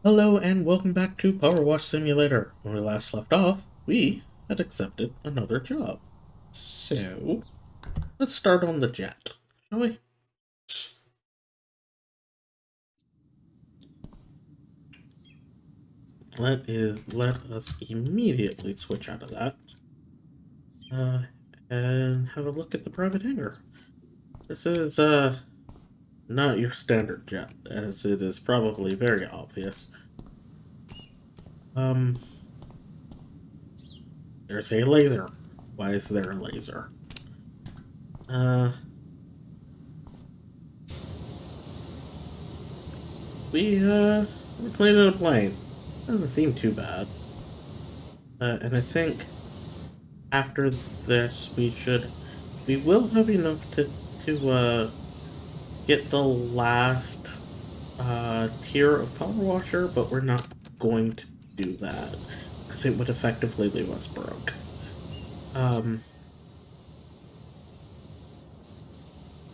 Hello and welcome back to PowerWash Simulator. When we last left off, we had accepted another job. So, let's start on the jet, shall we? Let us immediately switch out of that. And have a look at the private hangar. This is, not your standard jet, as it is probably very obvious. Um, there's a laser. Why is there a laser? Uh, we're planning a plane. Doesn't seem too bad. And I think after this, we will have enough to get the last tier of Power Washer, but we're not going to do that because it would effectively leave us broke. Um,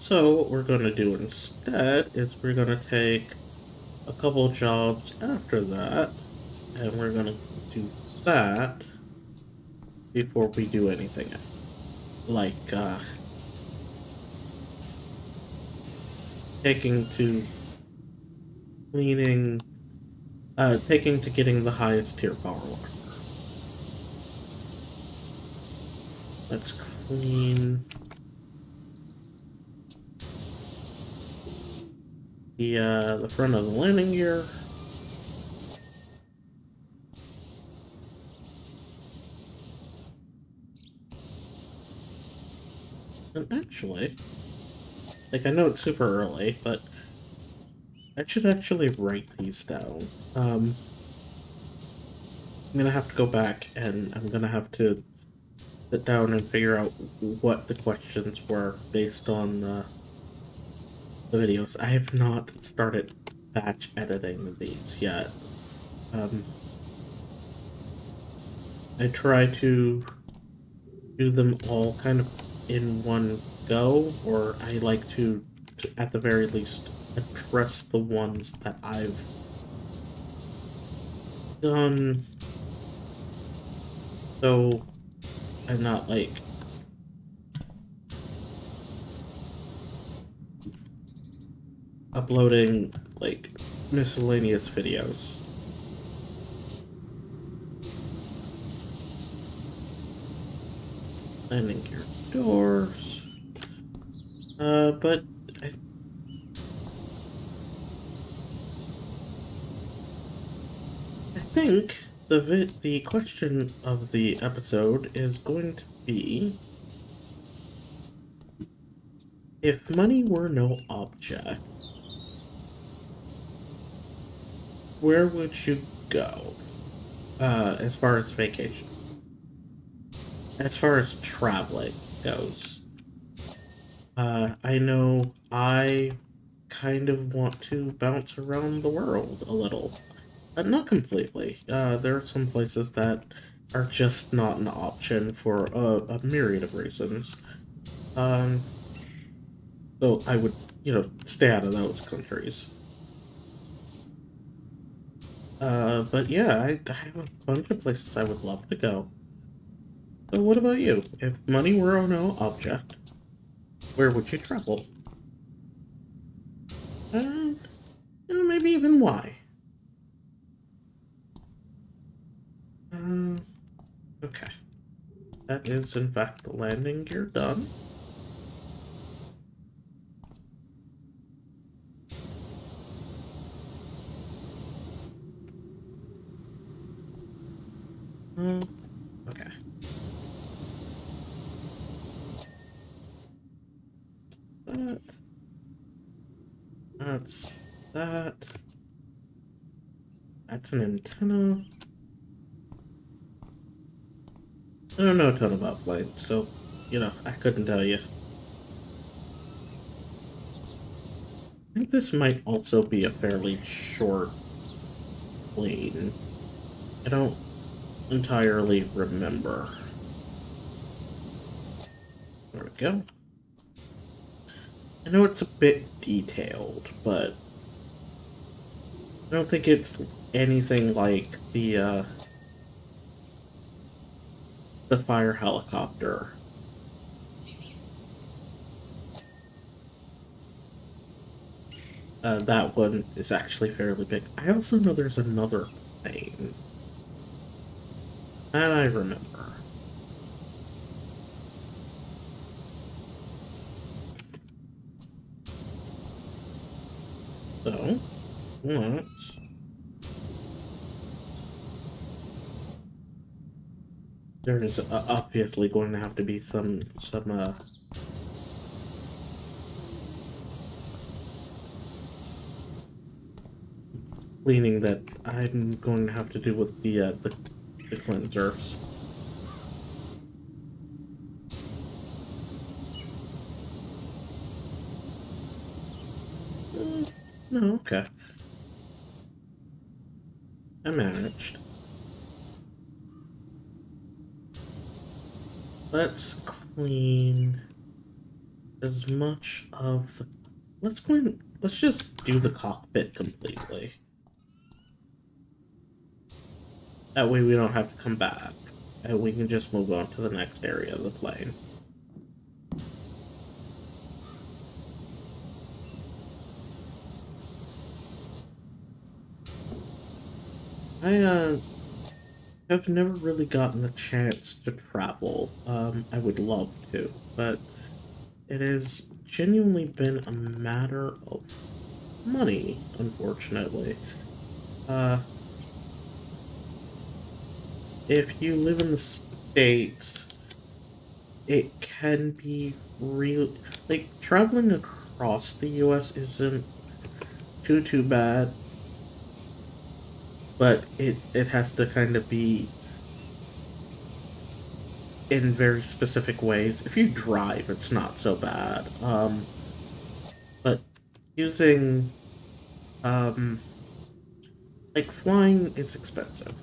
so what we're going to do instead is we're going to take a couple jobs after that, and we're going to do that before we do anything else. Like, taking to cleaning, taking to getting the highest tier power water. Let's clean the front of the landing gear. And actually, like, I know it's super early, but I should actually write these down. I'm gonna have to go back and I'm gonna have to sit down and figure out what the questions were based on the videos. I have not started batch editing these yet. Um, I try to do them all kind of in one go, or I like to at the very least, address the ones that I've done, so I'm not, like, uploading, like, miscellaneous videos. Landing gear doors. But I think the question of the episode is going to be, if money were no object, where would you go? As far as vacation, as far as traveling goes. I know I kind of want to bounce around the world a little. Not completely. There are some places that are just not an option for a myriad of reasons. Um, so I would, stay out of those countries. But yeah, I have a bunch of places I would love to go. So what about you? If money were no object, where would you travel? Uh, maybe even why? Uh, okay. That is, in fact, the landing gear done. Uh, okay. That. That's that. That's an antenna. I don't know a ton about planes, so, I couldn't tell you. I think this might also be a fairly short plane. I don't entirely remember. There we go. I know it's a bit detailed, but I don't think it's anything like the fire helicopter. That one is actually fairly big. I also know there's another plane. That I remember. So, what? There is obviously going to have to be some cleaning that I'm going to have to do with the cleansers. No, okay. I managed. Let's clean as much of the... Let's just do the cockpit completely. That way we don't have to come back. And we can just move on to the next area of the plane. I have never really gotten a chance to travel. I would love to, but it has genuinely been a matter of money, unfortunately. If you live in the States, it can be real, like, traveling across the US isn't too bad, but it has to kind of be in very specific ways. If you drive, it's not so bad. But using, like, flying is expensive.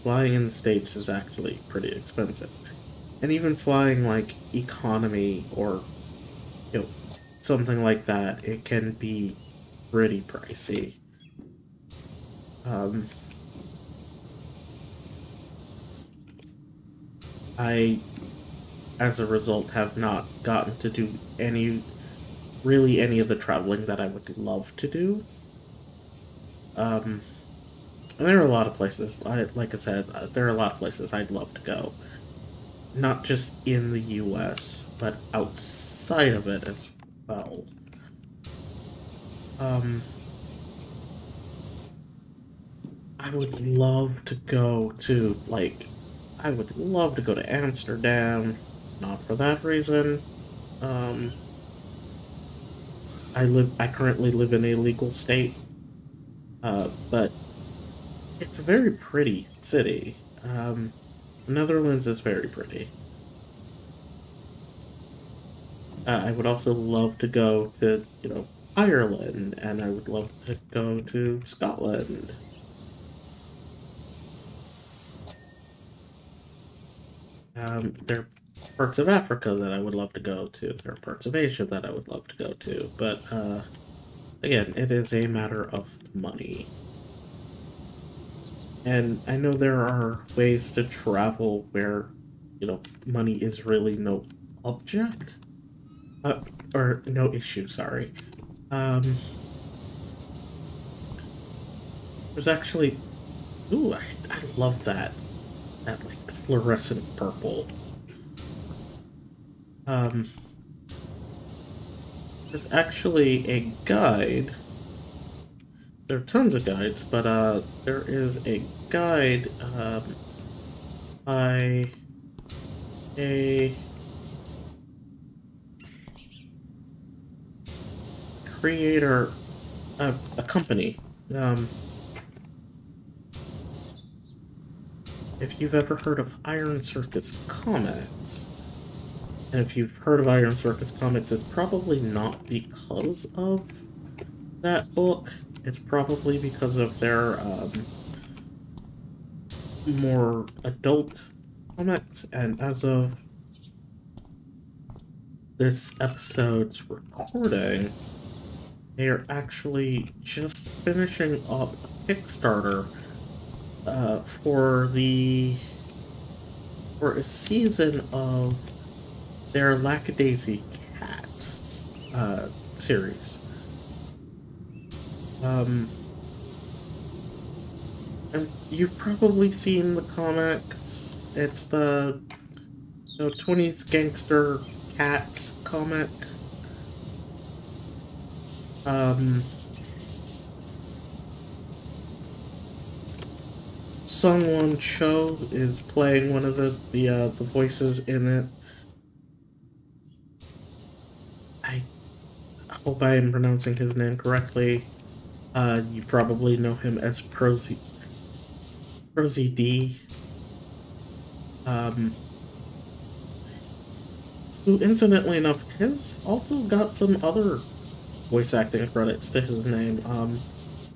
Flying in the States is actually pretty expensive. And even flying, like, economy or, you know, something like that, it can be pretty pricey. I, as a result, have not gotten to do really any of the traveling that I would love to do. And there are a lot of places, like I said, there are a lot of places I'd love to go. Not just in the US, but outside of it as well. I would love to go to, like, I would love to go to Amsterdam. Not for that reason. Um, I currently live in a legal state, but it's a very pretty city. Netherlands is very pretty. I would also love to go to, Ireland, and I would love to go to Scotland. There are parts of Africa that I would love to go to. There are parts of Asia that I would love to go to. But, again, it is a matter of money. And I know there are ways to travel where, money is really no object. Or no issue, sorry. There's actually... Ooh, I love that. That, like, fluorescent purple. There's actually a guide. There are tons of guides, but, there is a guide, by a creator, a company. If you've ever heard of Iron Circus Comics, and if you've heard of Iron Circus Comics, it's probably not because of that book. It's probably because of their, more adult comics, and as of this episode's recording, they are actually just finishing up a Kickstarter for a season of their Lackadaisy Cats series. Um, and you've probably seen the comics. It's the 20s gangster cats comic. Um, Sungwon Cho is playing one of the voices in it. I hope I am pronouncing his name correctly. You probably know him as Prosy D. Um, who, incidentally enough, has also got some other voice acting credits to his name.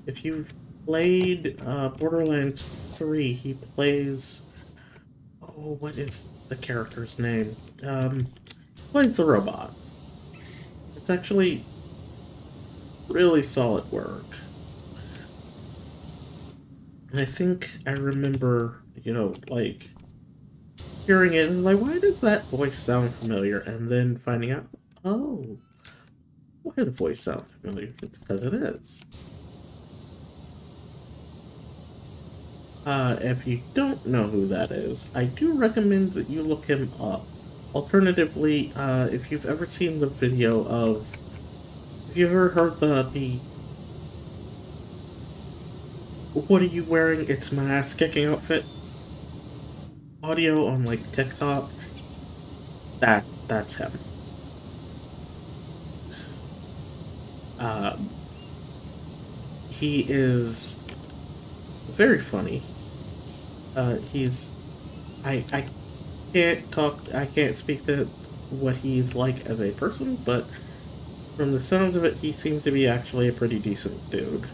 If you've played Borderlands 3, he plays... Oh, what is the character's name? Plays the robot. It's actually really solid work. And I think I remember, like, hearing it and like, why does that voice sound familiar? And then finding out, oh, why the voice sounds familiar? It's because it is. If you don't know who that is, I do recommend that you look him up. Alternatively, if you've ever seen the video of, have you ever heard the "What are you wearing? It's my ass kicking outfit" audio on like TikTok? That's him. Um, he is very funny. He's I I can't speak to what he's like as a person, but from the sounds of it, he seems to be actually a pretty decent dude.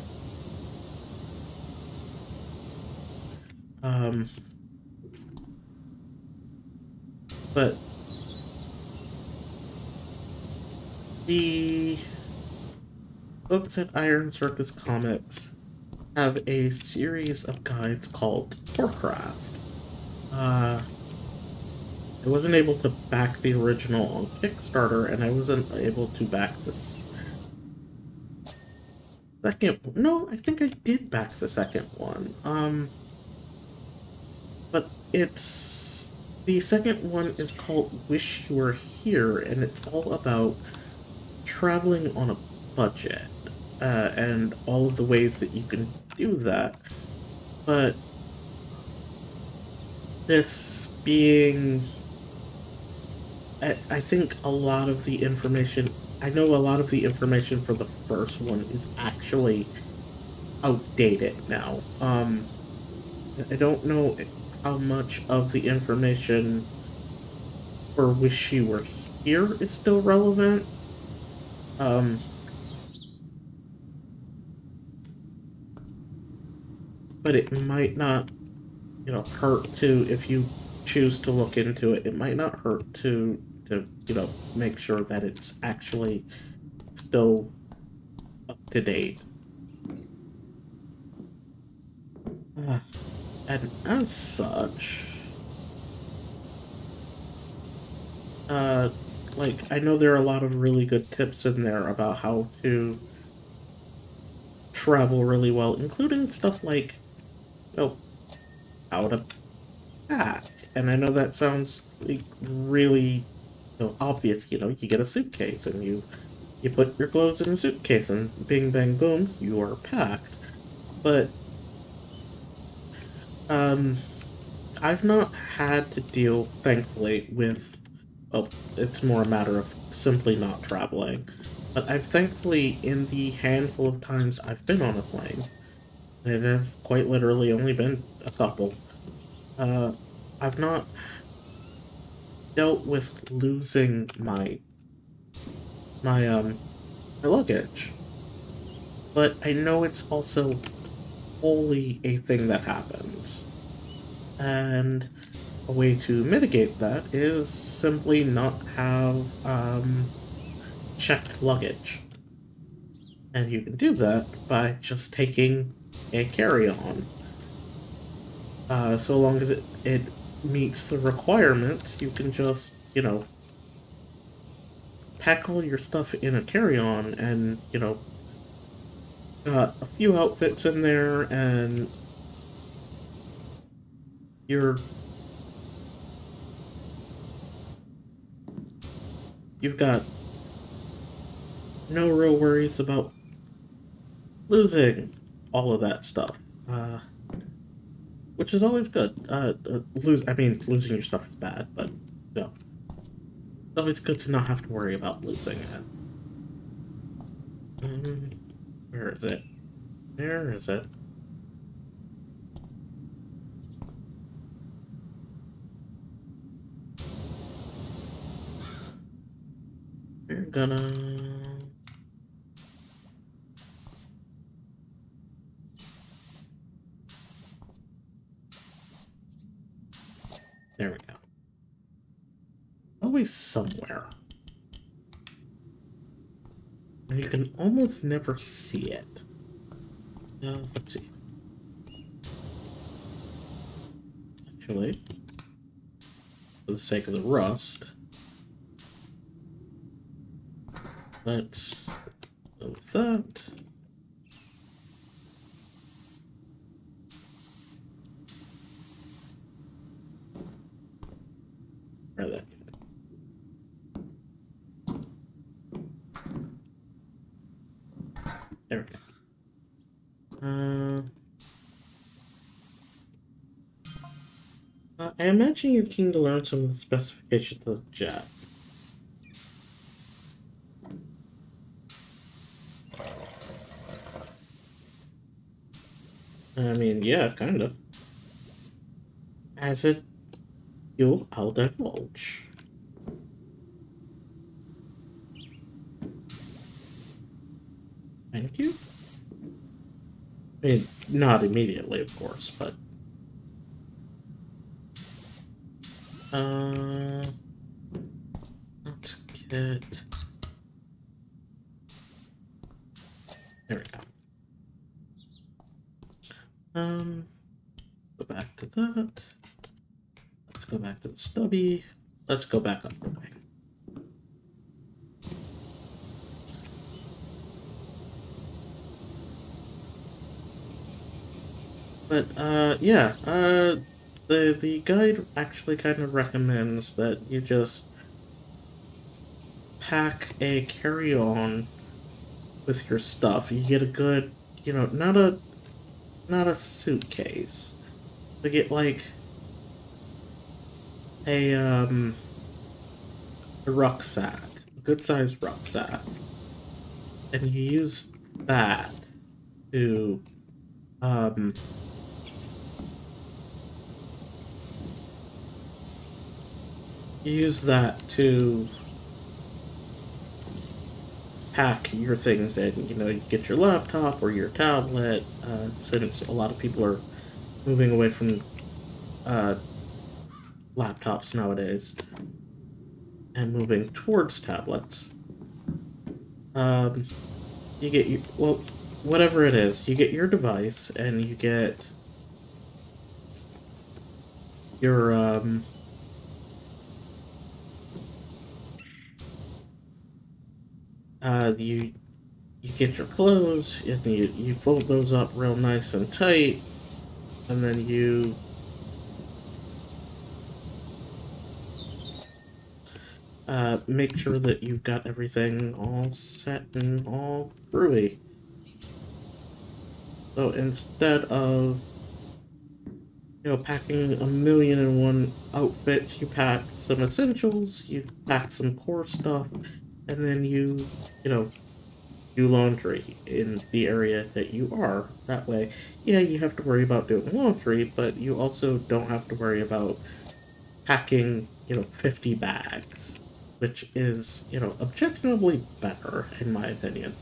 Um, but the folks at Iron Circus Comics have a series of guides called Warcraft. Uh, I wasn't able to back the original on Kickstarter, and I wasn't able to back the second. No, I think I did back the second one. But the second one is called Wish You Were Here, and it's all about traveling on a budget, and all of the ways that you can do that. But this being, I think a lot of the information, I know a lot of the information for the first one is actually outdated now. I don't know how much of the information for Wish You Were Here is still relevant. Um, but it might not, hurt to, if you choose to look into it, it might not hurt to make sure that it's actually still up to date. And as such, uh, like, I know there are a lot of really good tips in there about how to travel really well, including stuff like, how to pack. And I know that sounds like really, obvious. You get a suitcase and you put your clothes in a suitcase and bing bang boom, you are packed. But I've not had to deal, thankfully, with, well, it's more a matter of simply not traveling. But I've thankfully, in the handful of times I've been on a plane, and it has quite literally only been a couple, I've not dealt with losing my luggage. But I know it's also wholly a thing that happens. And a way to mitigate that is simply not have checked luggage. And you can do that by just taking a carry-on. So long as it meets the requirements, you can just, pack all your stuff in a carry-on and, got a few outfits in there and you're you've got no real worries about losing all of that stuff. Which is always good. Losing your stuff is bad, but it's always good to not have to worry about losing it. Where is it? Where is it? We're gonna... There we go. Always somewhere. And you can almost never see it. Let's see. Actually, for the sake of the rust, let's move that. Try that. There we go. I imagine you're keen to learn some of the specifications of the jet. I mean, yeah, kind of. As it, I'll divulge. Thank you. I mean, not immediately, of course, but... let's get... There we go. Go back to that. Let's go back to the stubby. Let's go back up the way. But, yeah, the guide actually kind of recommends that you just pack a carry-on with your stuff. You get a good, not a suitcase. You get, like, a rucksack. A good-sized rucksack. And you use that to, pack your things in. You get your laptop or your tablet, since a lot of people are moving away from laptops nowadays and moving towards tablets. You get whatever it is, you get your device and you get your you get your clothes and you fold those up real nice and tight, and then you make sure that you've got everything all set and all groovy. So instead of packing 1,000,001 outfits, you pack some essentials, you pack some core stuff, and then you do laundry in the area that you are. That way, yeah, you have to worry about doing laundry, but you also don't have to worry about packing, 50 bags, which is, objectively better, in my opinion.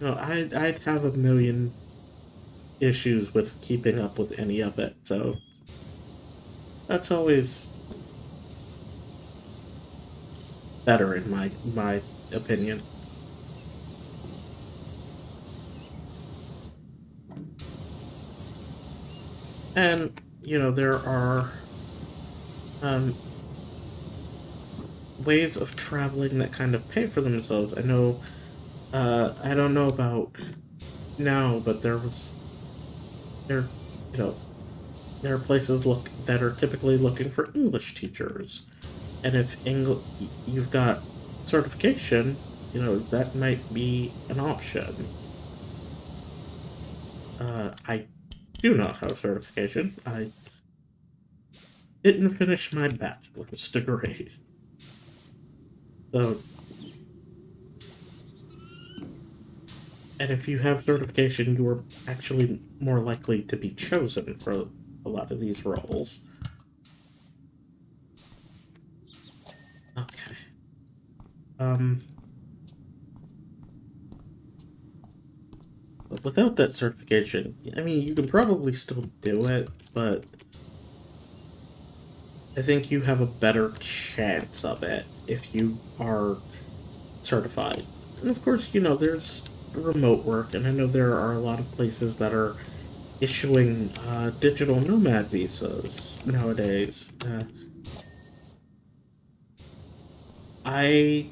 I'd have a million issues with keeping up with any of it, so that's always better in my opinion. And, you know, there are um, ways of traveling that kind of pay for themselves. I know, I don't know about now, but there, you know, there are places that are typically looking for English teachers. And if you've got certification, you know, that might be an option. I do not have certification. I didn't finish my bachelor's degree. So, and if you have certification, you are actually more likely to be chosen for a lot of these roles. Okay. Um, but without that certification, I mean, you can probably still do it, but I think you have a better chance of it if you are certified. And of course, you know, there's remote work, and I know there are a lot of places that are issuing digital nomad visas nowadays. I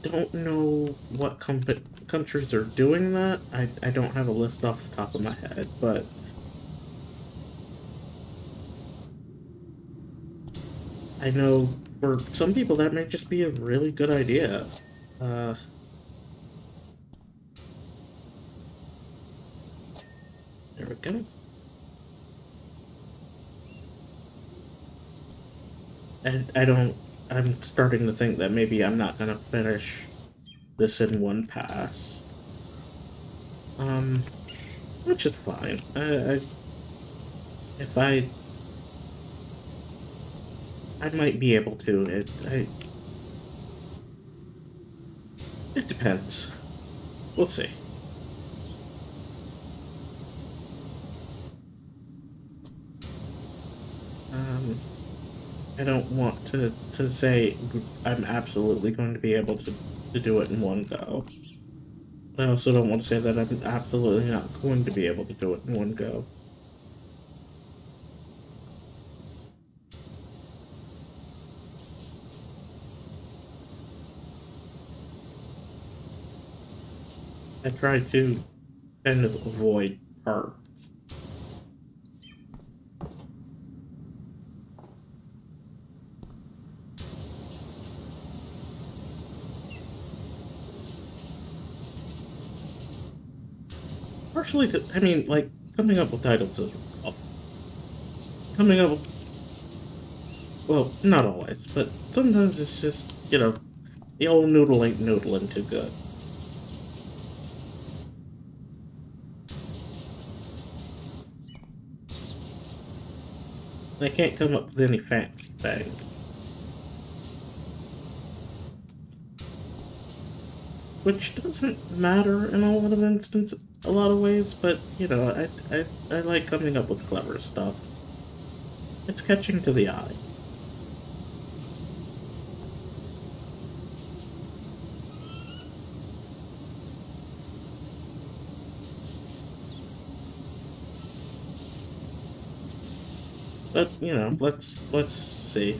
don't know what countries are doing that. I don't have a list off the top of my head, but I know for some people that may just be a really good idea. Uh, there we go. And I don't. I'm starting to think that maybe I'm not gonna finish this in one pass. Um, which is fine. If I might be able to. It depends. We'll see. Um, I don't want to say I'm absolutely going to be able to do it in one go. But I also don't want to say that I'm absolutely not going to be able to do it in one go. I try to kind of avoid parts. Partially, I mean, like, coming up with titles is rough. Coming up with, well, not always, but sometimes it's just, you know, the old noodle ain't noodling too good. I can't come up with any fancy thing. Which doesn't matter in a lot of instances, a lot of ways, but, you know, I like coming up with clever stuff. It's catching to the eye. But, you know, let's see.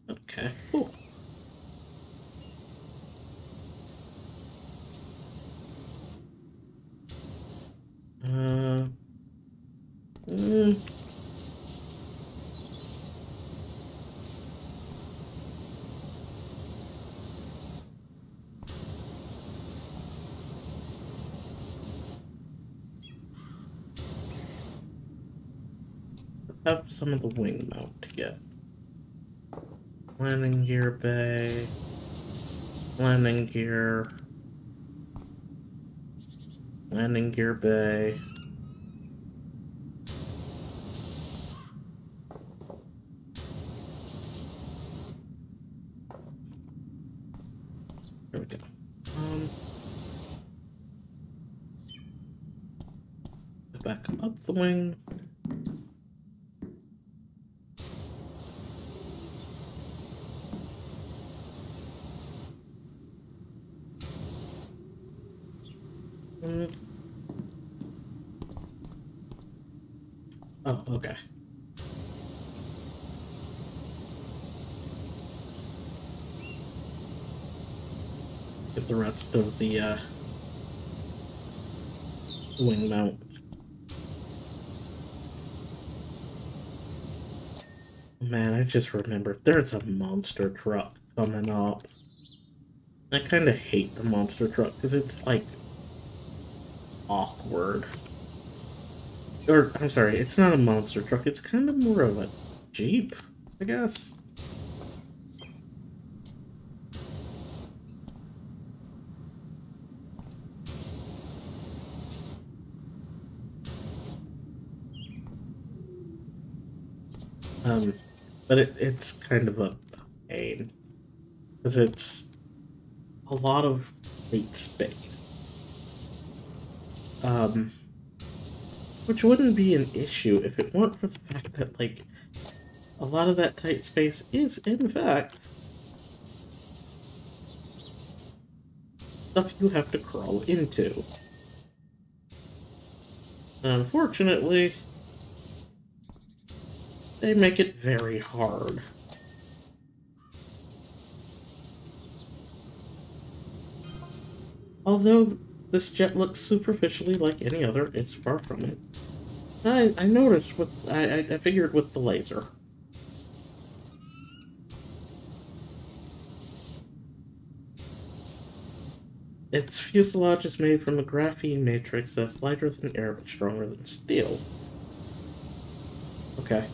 Okay, cool. Uh, mm, have some of the wing mount to get. Landing gear bay, landing gear, landing gear bay. There we go. Back up the wing. Oh, okay. Get the rest of the wing mount. Man, I just remembered there's a monster truck coming up. I kind of hate the monster truck because it's like awkward. Or, I'm sorry, it's not a monster truck, it's kind of more of a Jeep, I guess. Um, but it's kind of a pain because it's a lot of plate space. Um, which wouldn't be an issue if it weren't for the fact that, like, a lot of that tight space is, in fact, stuff you have to crawl into. Unfortunately, they make it very hard. Although this jet looks superficially like any other, it's far from it. I noticed with I figured with the laser. Its fuselage is made from a graphene matrix that's lighter than air but stronger than steel. Okay.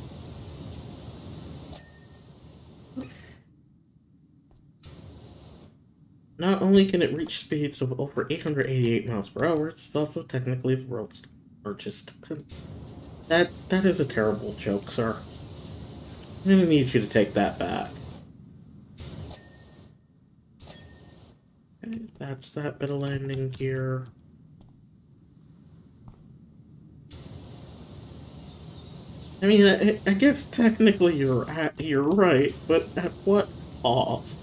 Not only can it reach speeds of over 888 miles per hour, it's also technically the world's largest. That is a terrible joke, sir. I'm gonna need you to take that back. Okay, that's that bit of landing gear. I mean, I guess technically you're right, but at what cost?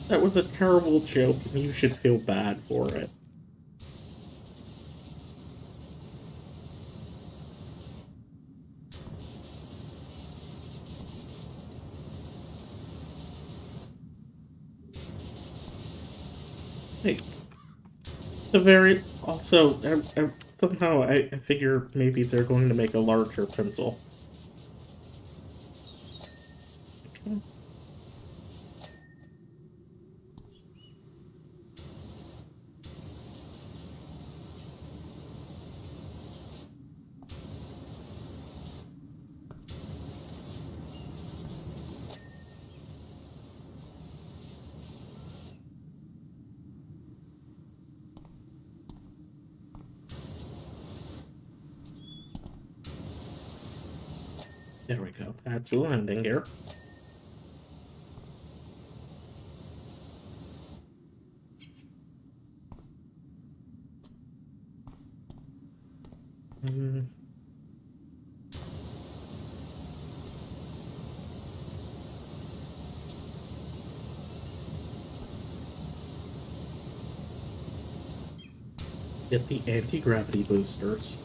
That was a terrible joke, and you should feel bad for it. Hey, the very also somehow I figure maybe they're going to make a larger pencil. Okay. There we go. That's a landing gear. Um, get the anti-gravity boosters.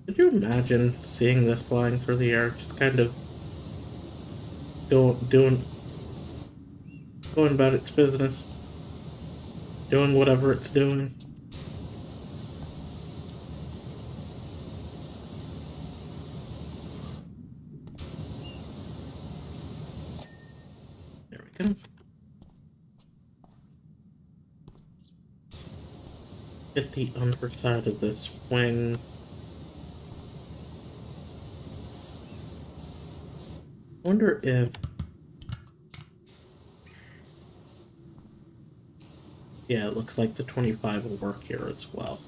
Could you imagine seeing this flying through the air, just kind of doing going about its business, doing whatever it's doing? There we go. Get the underside of this wing. Wonder if... Yeah, it looks like the 25 will work here as well.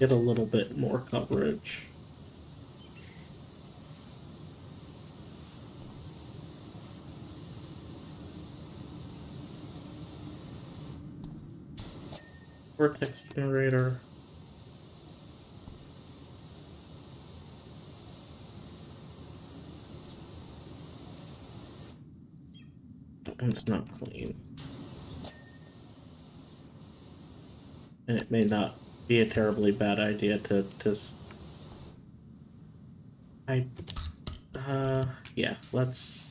Get a little bit more coverage. Vortex generator. That one's not clean. and it may not be a terribly bad idea to I yeah, let's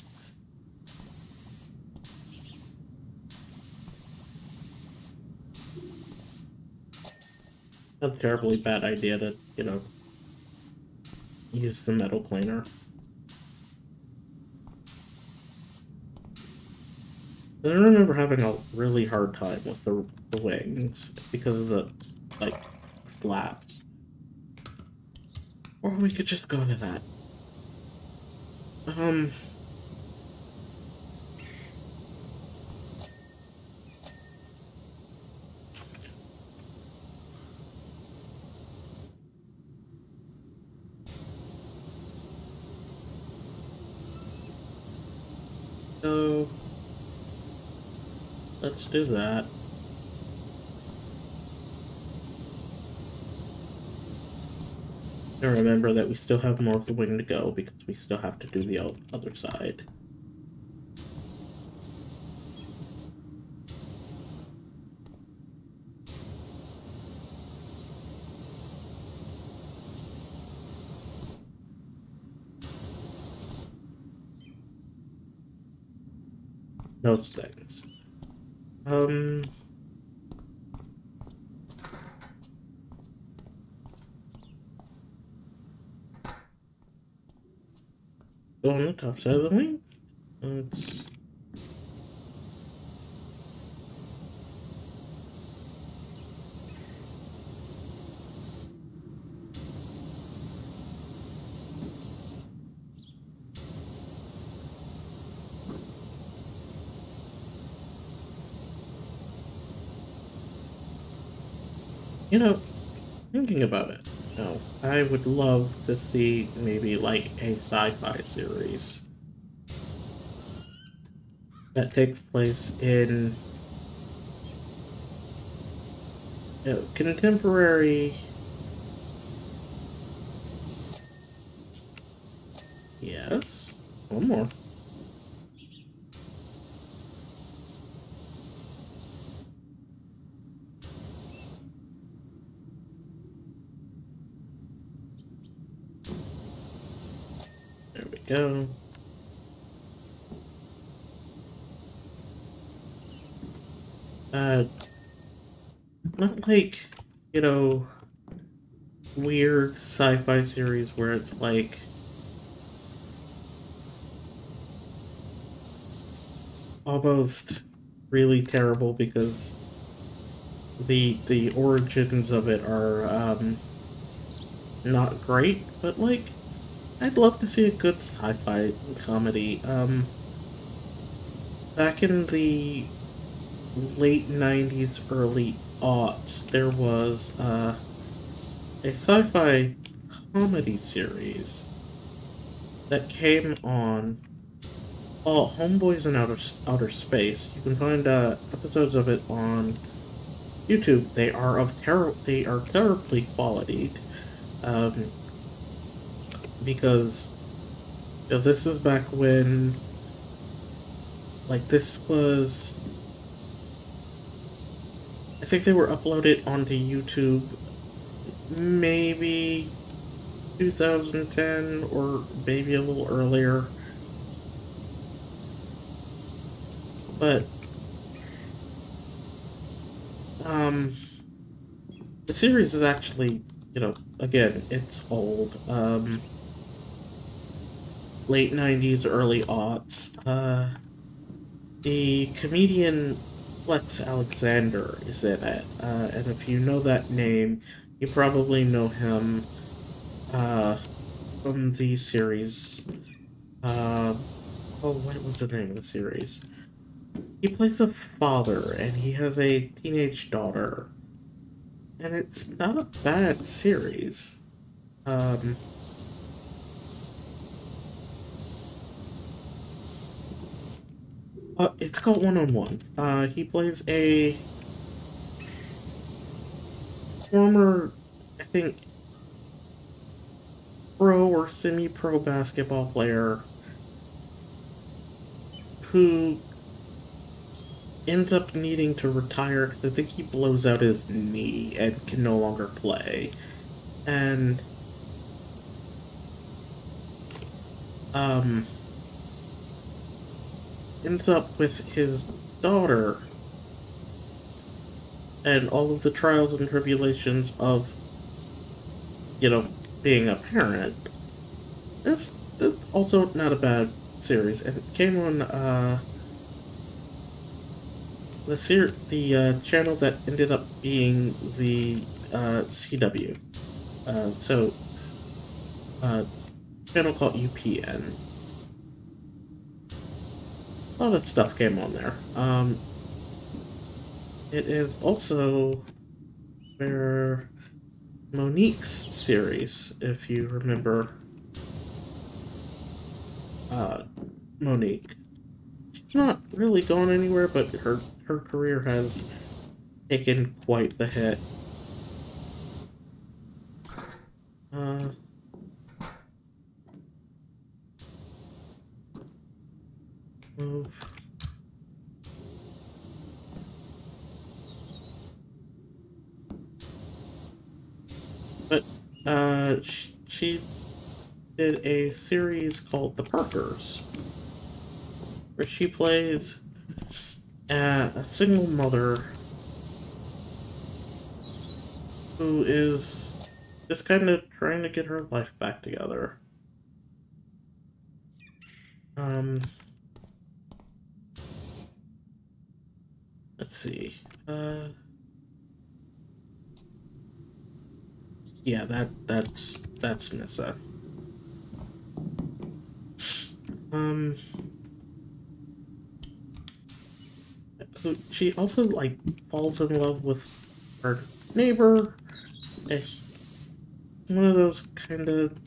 not a terribly bad idea to, use the metal planer. I remember having a really hard time with the wings because of the, like, flaps. Or we could just go to that. Um, so let's do that. And remember that we still have more of the wing to go because we still have to do the other side. Those things. Go on the top side of the wing. Let's... Thinking about it, I would love to see maybe like a sci-fi series that takes place in contemporary. Yes, one more. There we go. Not like, you know, weird sci-fi series where it's like almost really terrible because the origins of it are not great, but like I'd love to see a good sci-fi comedy. Back in the late 90s, early aughts, there was a sci-fi comedy series that came on Homeboys in Outer Space. You can find episodes of it on YouTube. They are terribly quality, because this is back when, like, this was, I think they were uploaded onto YouTube maybe 2010 or maybe a little earlier. But the series is actually, again, it's old. Late 90s, early aughts. The comedian Flex Alexander is in it. And if you know that name, you probably know him from the series. What was the name of the series? He plays a father, and he has a teenage daughter. And it's not a bad series. It's called One-on-One. He plays a former, I think, pro or semi-pro basketball player who ends up needing to retire because I think he blows out his knee and can no longer play. And, um, ends up with his daughter and all of the trials and tribulations of, being a parent. It's also not a bad series, and it came on, the channel that ended up being the CW. So channel called UPN. A lot of stuff came on there. It is also where Monique's series, if you remember, Monique. She's not really gone anywhere, but her career has taken quite the hit. Move. But she did a series called The Parkers, where she plays a single mother who is just kind of trying to get her life back together. Let's see. Yeah, that's Nissa. She also like falls in love with her neighbor. It's one of those kind of,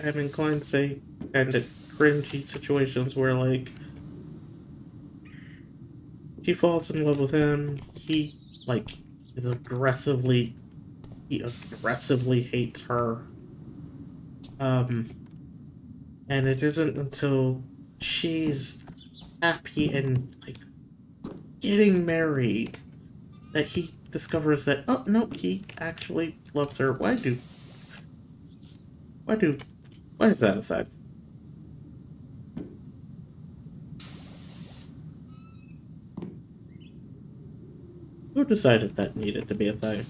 I'm inclined to say, kind of cringy situations where like she falls in love with him. He like is aggressively hates her. And it isn't until she's happy and like getting married that he discovers that, oh no, he actually loves her. Why is that a thing? Who decided that needed to be a thing?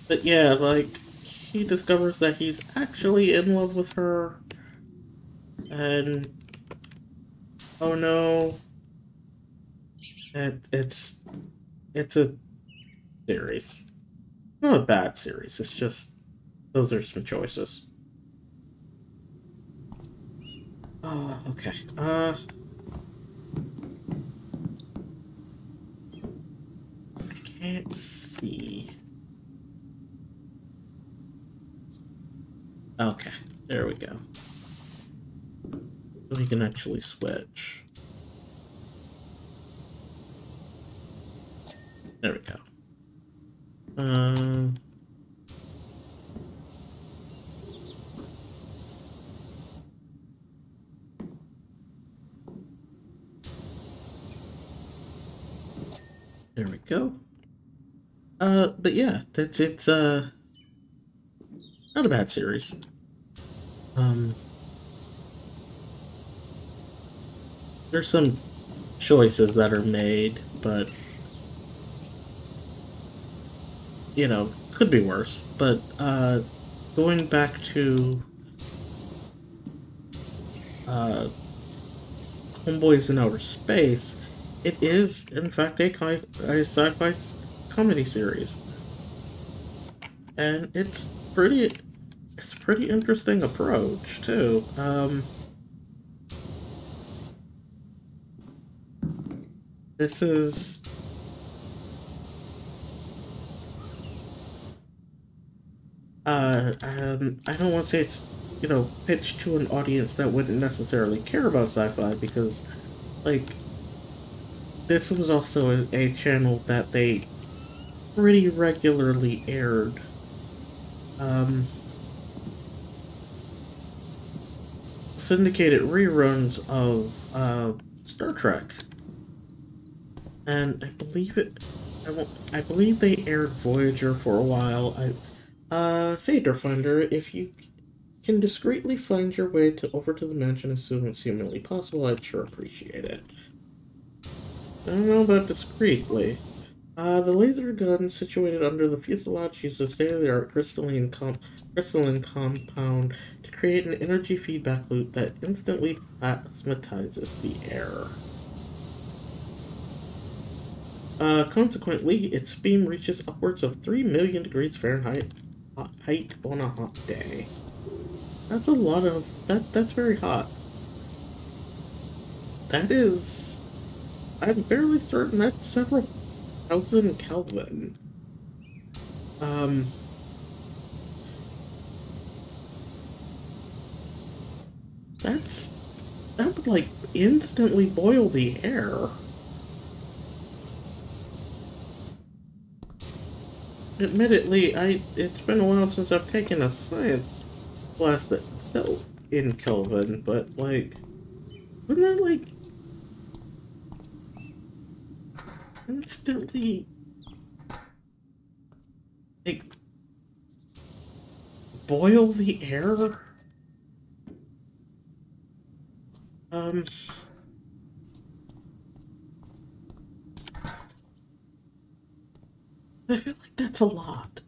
But yeah, like, he discovers that he's actually in love with her, and oh no, it's a series. Not a bad series, it's just, those are some choices. Oh, okay, I can't see. Okay, there we go. So we can actually switch. There we go. There we go. But yeah, it's not a bad series. There's some choices that are made, but could be worse. But going back to Homeboys in Outer Space, it is in fact a sci-fi comedy series, and it's pretty interesting approach too. This is I don't want to say it's pitched to an audience that wouldn't necessarily care about sci-fi, because like this was also a channel that they pretty regularly aired syndicated reruns of Star Trek, and I believe I believe they aired Voyager for a while. Theater Finder, if you can discreetly find your way over to the mansion as soon as humanly possible, I'd sure appreciate it. I don't know about discreetly. The laser gun situated under the fuselage uses state-of-the-art crystalline compound to create an energy feedback loop that instantly plasmatizes the air. Consequently, its beam reaches upwards of 3 million degrees Fahrenheit height on a hot day. That's a lot of... that's very hot. That is... I'm barely certain that's several thousand Kelvin. Um... That would, like, instantly boil the air. Admittedly, it's been a while since I've taken a science class that felt in Kelvin, but, like, wouldn't that, like, instantly, like, boil the air? Um... I feel like that's a lot.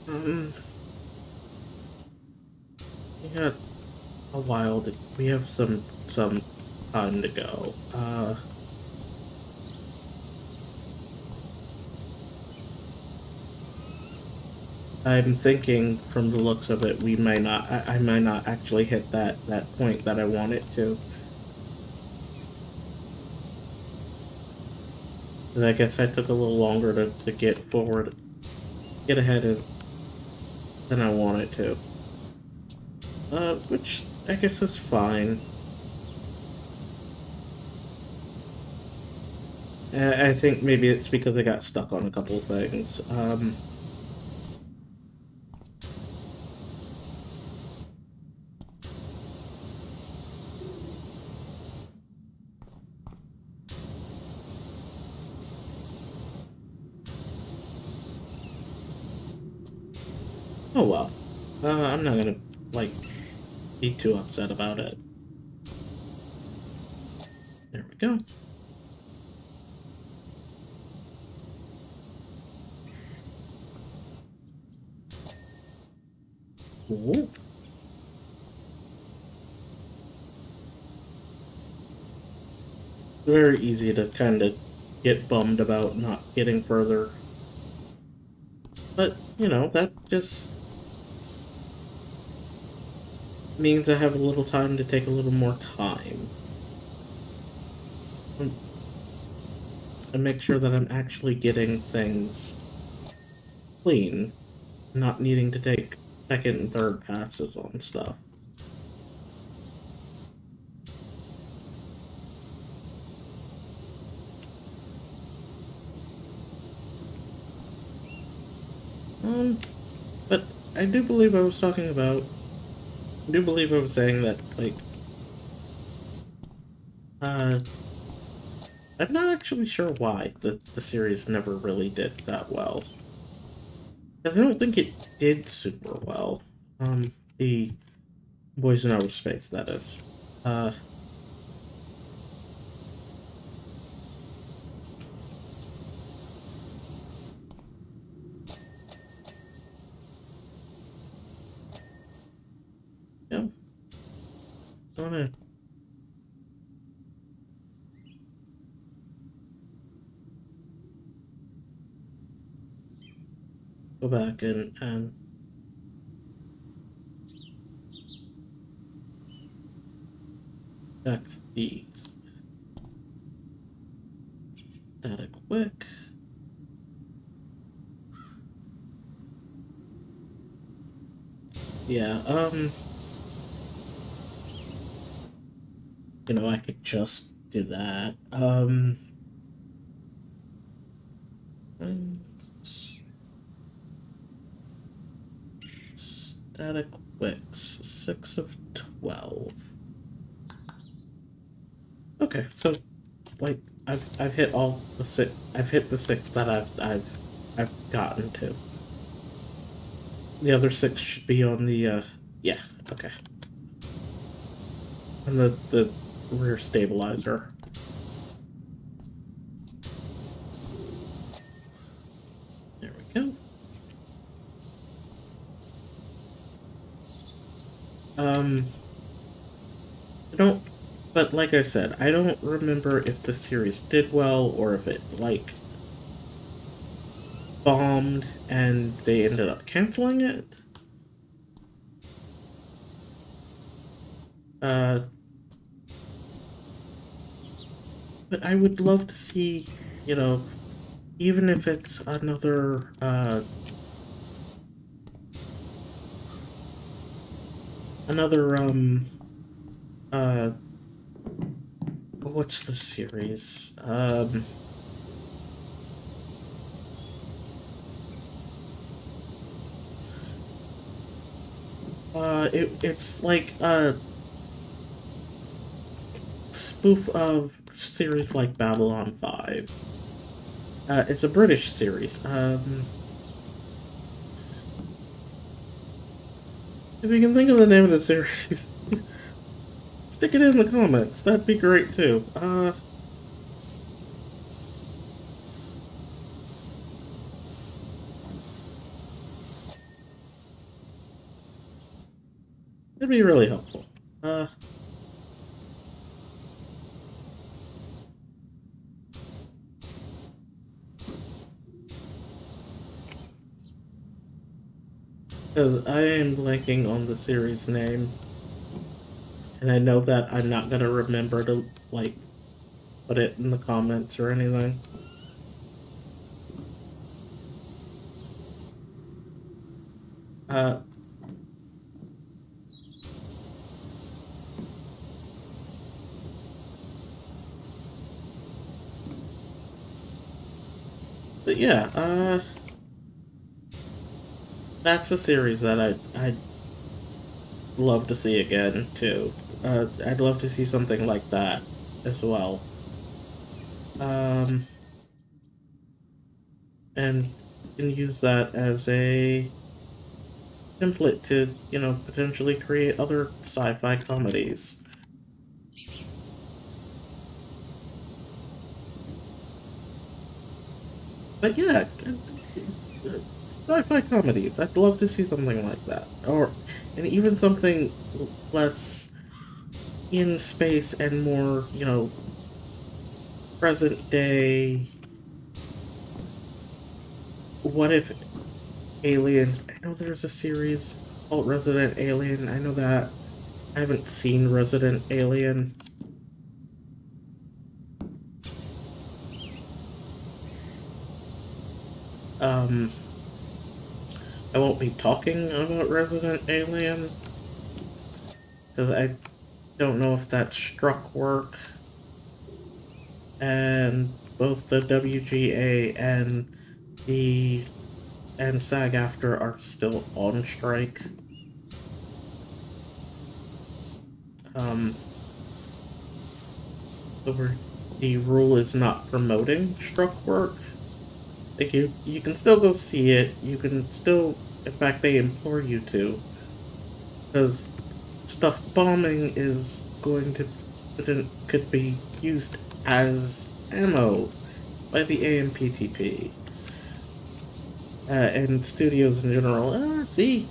We got a while we have some time to go. I'm thinking from the looks of it, we may not, I might not actually hit that point that I want it to. And I guess I took a little longer to get ahead than I wanted to. Which I guess is fine. I think maybe it's because I got stuck on a couple of things. Oh well. I'm not gonna, like, be too upset about it. There we go. Cool. Very easy to kind of get bummed about not getting further. But, you know, that just means I have a little time to take a little more time. And make sure that I'm actually getting things clean, not needing to take second and third passes on stuff. But I do believe I was talking about, I do believe I was saying that, like, I'm not actually sure why the series never really did that well. Because I don't think it did super well. The Boys in Outer Space, that is. Yeah. I wanna go back and check these data quick. Yeah, you know, I could just do that. static wicks, 6 of 12. Okay, so like I've hit all the 6. I've hit the 6 that I've gotten to. The other 6 should be on the yeah, okay. And the rear stabilizer. There we go. I don't, but like I said, I don't remember if the series did well or if it, like, bombed and they ended up canceling it. But I would love to see, you know, even if it's another, uh, what's the series? It's like a spoof of series like Babylon 5. It's a British series. If you can think of the name of the series, stick it in the comments. That'd be great too. It'd be really helpful. Because I am blanking on the series name, and I know that I'm not gonna remember to, like, put it in the comments or anything. Uh, but yeah, that's a series that I'd love to see again, too. I'd love to see something like that as well. Um, and can use that as a template to, you know, potentially create other sci-fi comedies. But yeah, sci-fi comedies. I'd love to see something like that, and even something less in space and more, you know, present day. What if aliens? I know there's a series called Resident Alien. I know that. I haven't seen Resident Alien. Um, I won't be talking about Resident Alien because I don't know if that struck work, and both the WGA the and SAG-AFTRA are still on strike. Um, the rule is not promoting struck work. Like you can still go see it. You can still, in fact, they implore you to, because stuff bombing is going to could be used as ammo by the AMPTP and studios in general. See,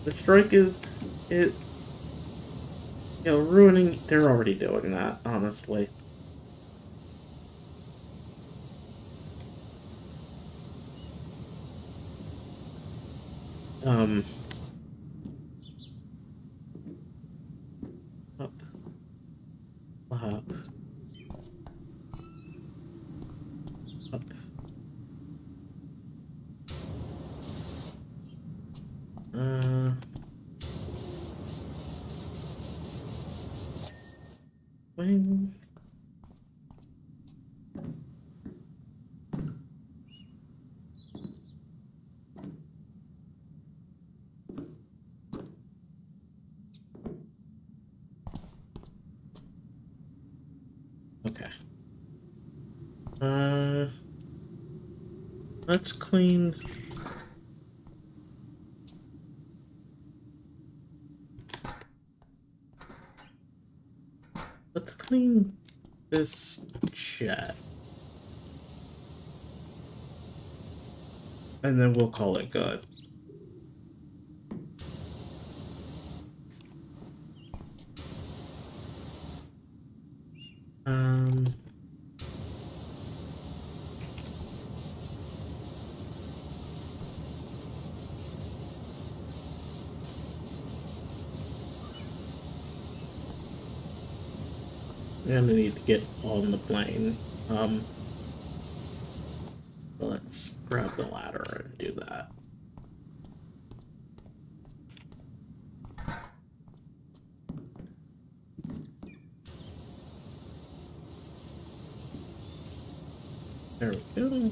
the strike is it. You know, ruining. They're already doing that, honestly. Um. Up. Up. Up. Uh. Wing. Let's clean... Let's clean this jet. And then we'll call it good. I'm gonna need to get on the plane. Let's grab the ladder and do that. There we go.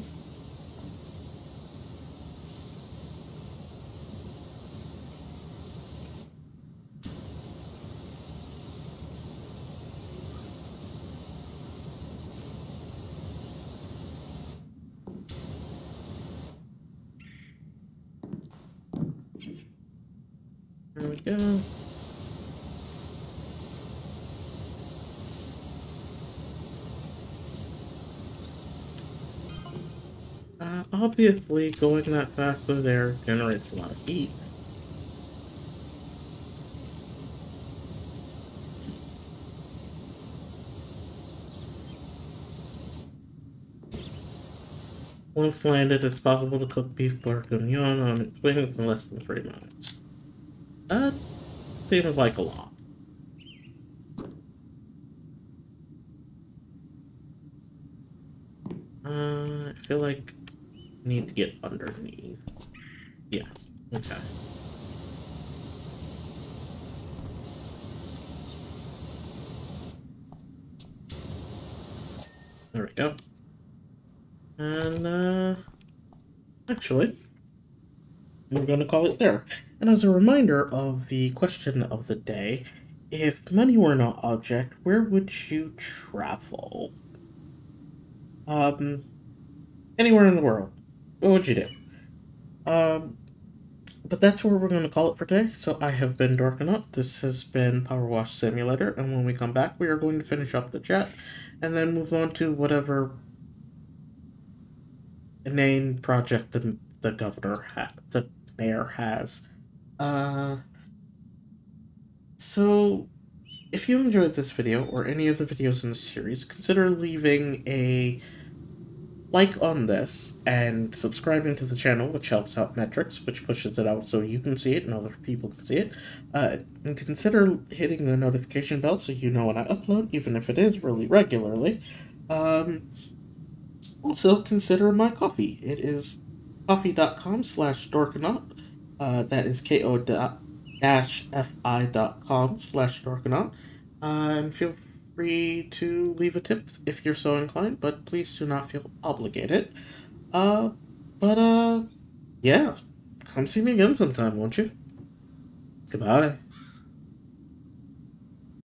There we go. Obviously, going that fast through there generates a lot of heat. Once landed, it's possible to cook beef bourguignon on its wings in less than 3 minutes. That seems like a lot. I feel like I need to get underneath. Yeah, okay. There we go. And, actually, we're going to call it there. And as a reminder of the question of the day, if money were not object, where would you travel? Anywhere in the world. What would you do? But that's where we're going to call it for today. So I have been Dorkanaut. This has been PowerWash Simulator. And when we come back, we are going to finish up the chat and then move on to whatever inane project the the mayor has. So if you enjoyed this video or any of the videos in the series, consider leaving a like on this and subscribing to the channel, which helps out metrics, which pushes it out so you can see it and other people can see it. And consider hitting the notification bell so you know when I upload, even if it is really regularly. Also consider my coffee. It is coffee.com/dorkanaut. That is ko-fi.com/dorkanaut. And feel free to leave a tip if you're so inclined, but please do not feel obligated. Yeah, come see me again sometime, won't you? Goodbye.